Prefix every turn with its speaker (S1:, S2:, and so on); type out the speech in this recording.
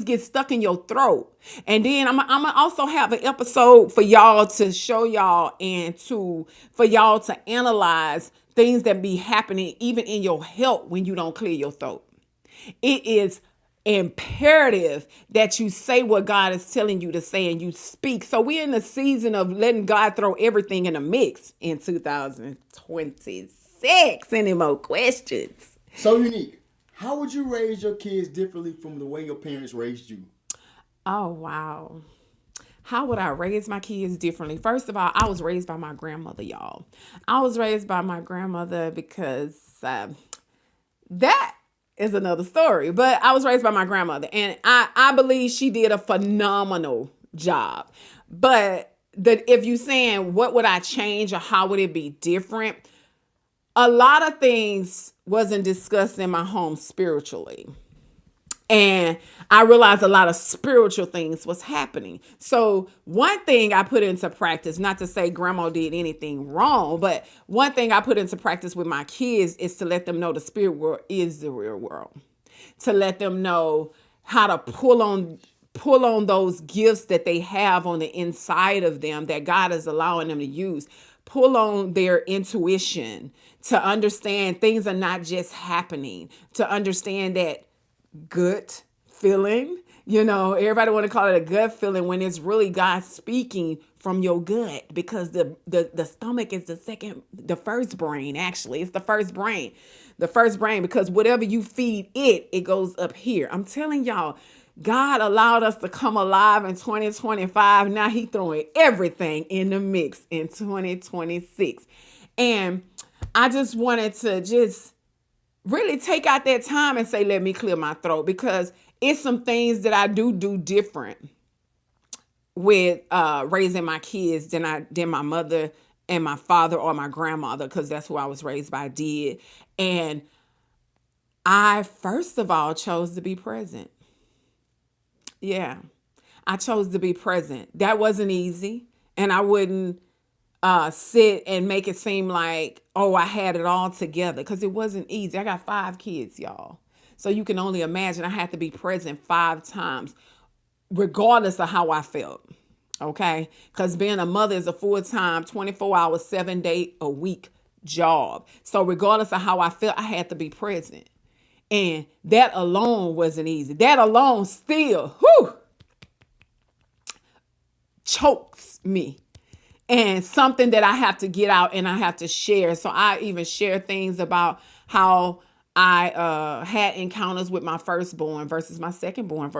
S1: get stuck in your throat. And then I'm gonna also have an episode for y'all to show y'all and for y'all to analyze things that be happening even in your health when you don't clear your throat. It is imperative that you say what God is telling you to say and you speak. So we're in the season of letting God throw everything in a mix in 2026. Any more questions?
S2: So Unique, how would you raise your kids differently from the way your parents raised you?
S1: Oh, wow. How would I raise my kids differently? First of all, I was raised by my grandmother, y'all. I was raised by my grandmother because that is another story. But I was raised by my grandmother, and I believe she did a phenomenal job. But if you saying what would I change or how would it be different, a lot of things wasn't discussed in my home spiritually. And I realized a lot of spiritual things was happening. So one thing I put into practice, not to say grandma did anything wrong, but one thing I put into practice with my kids is to let them know the spirit world is the real world. To let them know how to pull on those gifts that they have on the inside of them that God is allowing them to use. Pull on their intuition to understand things are not just happening, to understand that gut feeling. Everybody want to call it a gut feeling when it's really God speaking from your gut, because the stomach is the first brain. Actually, it's the first brain, because whatever you feed it goes up here. I'm telling y'all, God allowed us to come alive in 2025. Now he throwing everything in the mix in 2026. And I just wanted to just really take out that time and say, let me clear my throat, because it's some things that I do different with raising my kids than my mother and my father or my grandmother, because that's who I was raised by did. And I first of all chose to be present. Yeah, I chose to be present. That wasn't easy, and I wouldn't sit and make it seem like, oh, I had it all together, because it wasn't easy. I got 5 kids, y'all. So you can only imagine I had to be present 5 times, regardless of how I felt. Okay. Because being a mother is a full-time, 24 hours, 7-day a week job. So regardless of how I felt, I had to be present. And that alone wasn't easy. That alone still, chokes me, and something that I have to get out and I have to share. So I even share things about how I had encounters with my firstborn versus my secondborn